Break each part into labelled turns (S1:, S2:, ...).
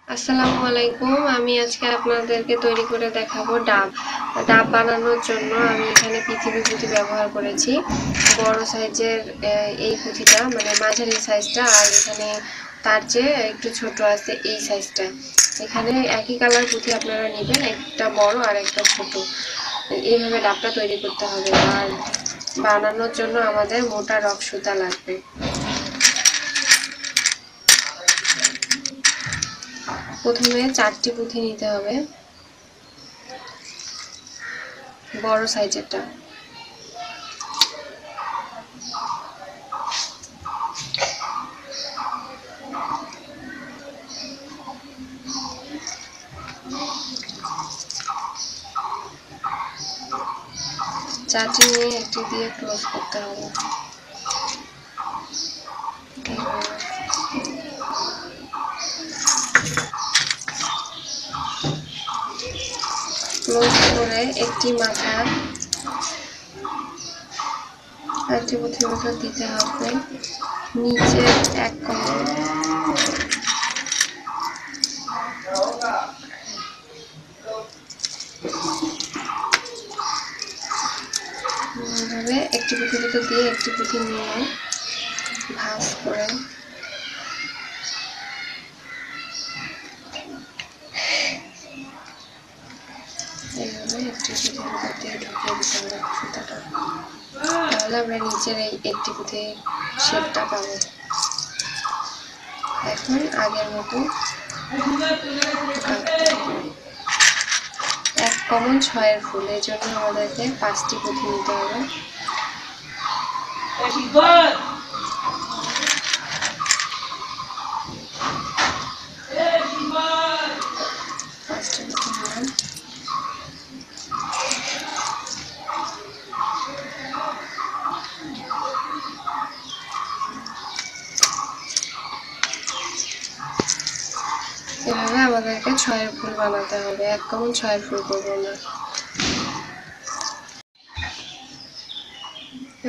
S1: আসসালামু আলাইকুম। আমি আজকে আপনাদেরকে তৈরি করে দেখাবো ডাব। ডাব বানানোর জন্য আমি এখানে পৃথিবী পুঁথি ব্যবহার করেছি। বড় সাইজের এই পুঁথিটা, মানে মাঝারি সাইজটা, আর এখানে তার চেয়ে একটু ছোট আছে এই সাইজটা। এখানে একই কালার পুঁথি আপনারা নেবেন, একটা বড় আর একটা ছোট। এইভাবে ডাবটা তৈরি করতে হবে। আর বানানোর জন্য আমাদের মোটা রক সুতা লাগবে। প্রথমে 4টি পুঁথি নিতে হবে, বড় সাইজেরটা। চারটি নিয়ে একটি দিয়ে ক্লোজ করতে হবে। ক্লোজ করে একটি মাথা একটি পুঁথির মতো দিতে হবে নিচে 1 কমন। এভাবে একটি পুঁথির মতো দিয়ে একটি পুঁথি নিয়ে ভাঁজ করে এইভাবে একটি পুঁথির মতো দিয়ে ঢুকিয়ে দিতে হবে সুতাটা। তাহলে আমরা নিচের এই একটি পুঁথির শেপটা পাবো। এখন আগের মতো 1 কমন 6-এর ফুল, এই জন্য আমাদেরকে 5টি পুঁথি নিতে হবে। এভাবে আমাদেরকে 6-এর ফুল বানাতে হবে। 1 কমন 6-এর ফুল করবো না।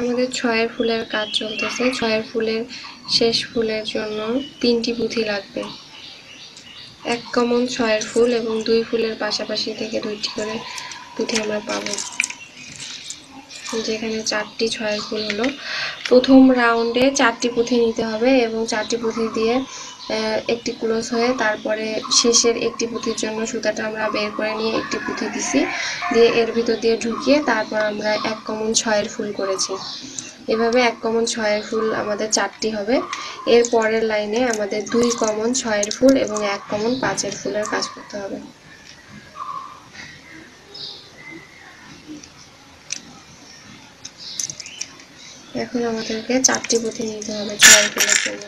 S1: আমাদের 6-এর ফুলের কাজ চলতেছে। 6-এর ফুলের শেষ ফুলের জন্য 3টি পুঁথি লাগবে। 1 কমন 6-এর ফুল এবং 2 ফুলের পাশাপাশি থেকে 2টি করে পুঁথি আমরা পাবো। যেখানে 4টি 6-এর ফুল হলো। প্রথম রাউন্ডে 4টি পুঁথি নিতে হবে এবং 4টি পুঁথি দিয়ে একটি ক্লোজ হয়ে তারপরে শেষের একটি পুঁথির জন্য সুতাটা আমরা বের করে নিয়ে একটি পুঁথি দিছি, দিয়ে এর ভিতর দিয়ে ঢুকিয়ে তারপর আমরা 1 কমন 6-এর ফুল করেছি। এভাবে 1 কমন 6-এর ফুল আমাদের 4টি হবে। এর পরের লাইনে আমাদের 2 কমন 6-এর ফুল এবং 1 কমন 5-এর ফুলের কাজ করতে হবে। এখন আমাদেরকে 4টি পুঁথি নিতে হবে 6-এর ফুলের জন্য।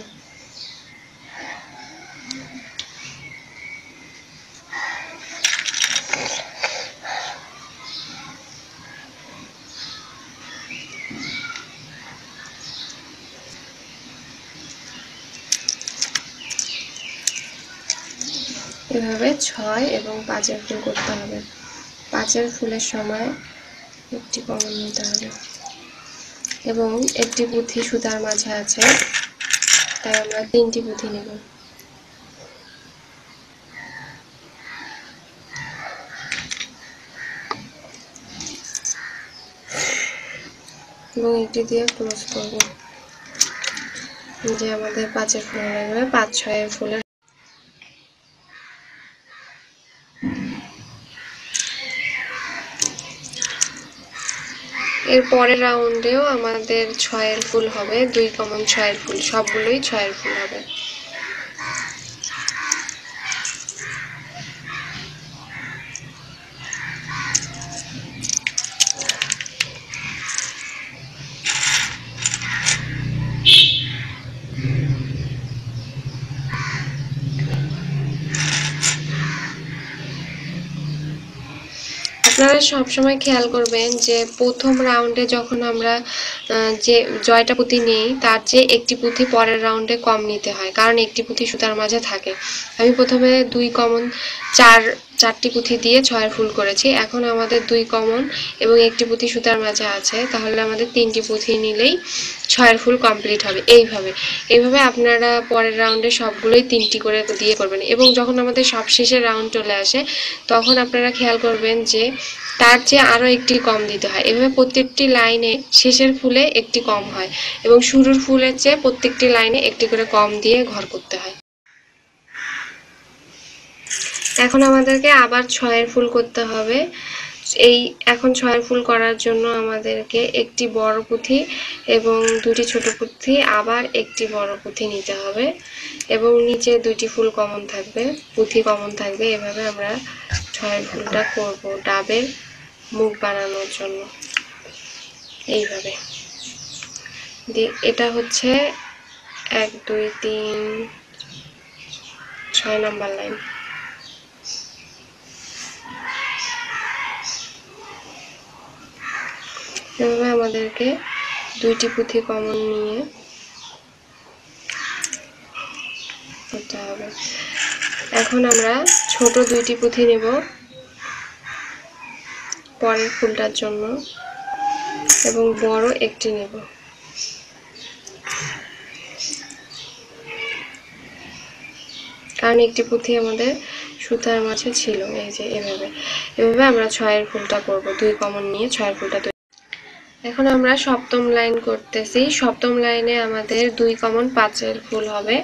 S1: এভাবে 6 এবং 5-এর ফুল করতে হবে। 5-এর ফুলের সময় একটি কমন নিতে হবে এবং একটি পুঁথি সুতার মাঝে আছে, তাই আমরা 3টি পুঁথি নেব। এবং একটি দিয়ে ক্লোজ করব, যে আমাদের 5-এর ফুল লাগবে। 5-6-এর ফুলের এর পরের রাউন্ডেও আমাদের 6-এর ফুল হবে। 2 কমন 6-এর ফুল, সবগুলোই 6-এর ফুল হবে। আপনারা সবসময় খেয়াল করবেন যে প্রথম রাউন্ডে যখন আমরা যে জয়টা পুঁথি নেই তার চেয়ে একটি পুঁথি পরের রাউন্ডে কম নিতে হয়, কারণ একটি পুঁথি সুতার মাঝে থাকে। আমি প্রথমে 2 কমন 4 4টি পুঁথি দিয়ে 6 ফুল করেছি। এখন আমাদের 2 কমন এবং 1টি পুঁথি সুতার মাঝে আছে, তাহলে আমাদের 3টি পুঁথি নিলেই 6 ফুল কমপ্লিট হবে। এইভাবে আপনারা পরের রাউন্ডে সবগুলোই 3টি করে দিয়ে করবেন এবং যখন আমাদের সবশেষের রাউন্ড চলে আসে তখন আপনারা খেয়াল করবেন যে তার চেয়ে আরো একটি কম দিতে হয়। এভাবে প্রত্যেকটি লাইনে শেষের ফুলে একটি কম হয় এবং শুরুর ফুলের চেয়ে প্রত্যেকটি লাইনে একটি করে কম দিয়ে ঘর করতে হয়। এখন আমাদেরকে আবার 6 ফুল করতে হবে। এখন 6 ফুল করার জন্য আমাদেরকে একটি বড় পুঁথি এবং 2টি ছোট পুঁথি, আবার একটি বড় পুঁথি নিতে হবে এবং নিচে 2টি ফুল কমন থাকবে, পুঁথি কমন থাকবে। এভাবে আমরা 6 ফুলটা করব ডাবের মুখ বানানোর জন্য। এইভাবে এটা হচ্ছে 1 2 3 6 নাম্বার লাইন। এভাবে আমাদেরকে 2টি পুঁথি কমন নিয়ে করতে হবে। এখন আমরা ছোট 2টি পুঁথি নেব পরের ফুলটার জন্য এবং বড় একটি নেব। কারণ একটি পুঁথি আমাদের সুতার মাঝে ছিল। এই যে এভাবে আমরা 6 ফুলটা করব, 2 কমন নিয়ে 6 ফুলটা। এখন আমরা সপ্তম লাইন করতেছি। সপ্তম লাইনে আমাদের 2 কমন 5 ফুল হবে,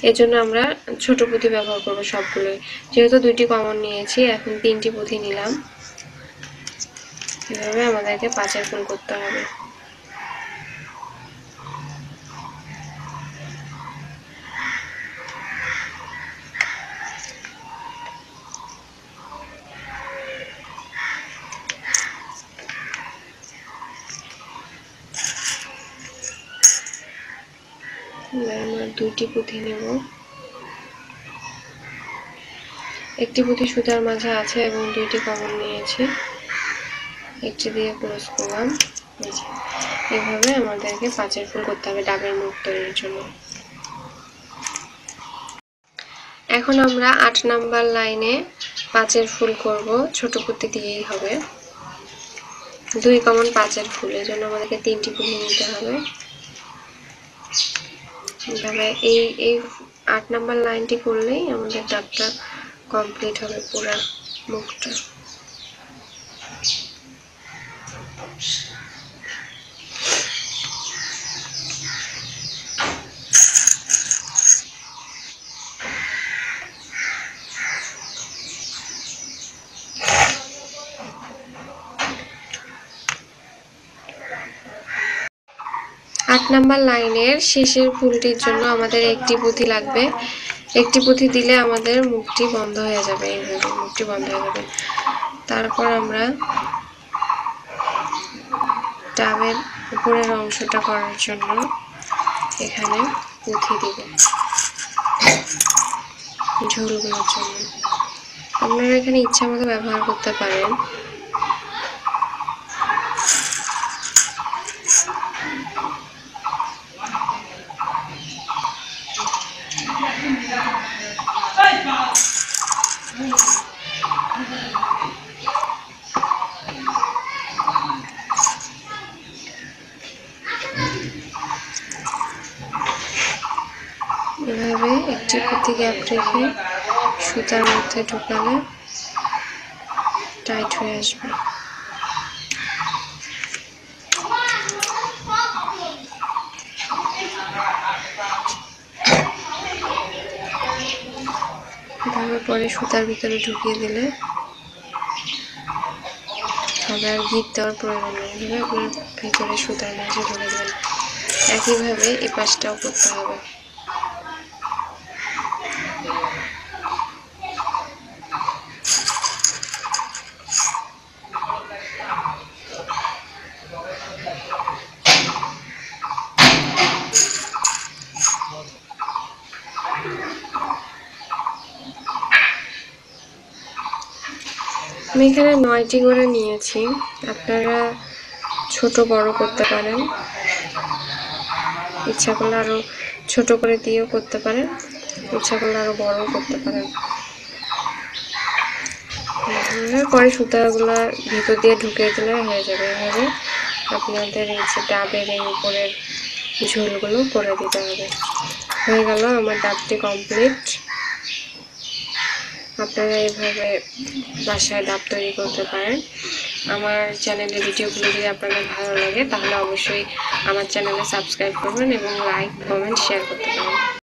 S1: এজন্য আমরা ছোট পুঁথি ব্যবহার করব সবগুলোই। যেহেতু 2টি কমন নিয়েছি, এখন 3টি পুঁথি নিলাম। এভাবে আমাদেরকে 5 ফুল করতে হবে। আমরা 2টি পুঁথি নেব, একটি পুঁথি সুতার মাঝে আছে এবং 2টি কমন নিয়েছি, একটি দিয়ে ক্লোজ করলাম। এভাবে আমাদেরকে 5 ফুল করতে হবে ডাবের মুখ তৈরির জন্য। এখন আমরা 8 নাম্বার লাইনে 5 ফুল করব, ছোট পুঁথি দিয়েই হবে। 2 কমন 5 ফুল, এর জন্য আমাদেরকে 3টি পুঁথি নিতে হবে। এভাবে এই 8 নাম্বার লাইনটি করলেই আমাদের ডাবটা কমপ্লিট হবে, পুরো মুখটা। আট নাম্বার লাইনের শেষের ফুলটির জন্য আমাদের একটি পুঁথি লাগবে। একটি পুঁথি দিলে আমাদের মুখটি বন্ধ হয়ে যাবে, এইভাবে মুখটি বন্ধ হয়ে যাবে। তারপর আমরা ডাবের উপরের অংশটা করার জন্য এখানে পুঁথি দিব ঝুলগুলোর জন্য। আপনারা এখানে ইচ্ছা মতো ব্যবহার করতে পারেন। এভাবে একটি পুঁথি গ্যাপ রেখে সুতার মধ্যে ঢুকালে টাইট হয়ে আসবে। এভাবে পরে সুতার ভিতরে ঢুকিয়ে দিলে হবে, আর গিট দেওয়ার প্রয়োজন নেই। এভাবে আপনার ভিতরে সুতার মাঝে ঢুকে দেবেন। একইভাবে এই পাশটাও করতে হবে। আমি এখানে 9টি করে নিয়েছি, আপনারা ছোট বড় করতে পারেন, ইচ্ছা করলে আরো ছোট করে দিয়েও করতে পারেন, ইচ্ছা করলে আরো বড় করতে পারেন। পরে সুতাগুলো ভিতর দিয়ে ঢুকিয়ে দিলে হয়ে যাবে। এভাবে আপনাদের এই যে ডাবের এই উপরের ঝোলগুলো করে দিতে হবে। হয়ে গেল আমার ডাবটি কমপ্লিট। আপনারা এইভাবে বাসায় ডাব তৈরি করতে পারেন। আমার চ্যানেলের ভিডিওগুলো যদি আপনাদের ভালো লাগে তাহলে অবশ্যই আমার চ্যানেলে সাবস্ক্রাইব করবেন এবং লাইক, কমেন্ট, শেয়ার করতে পারেন।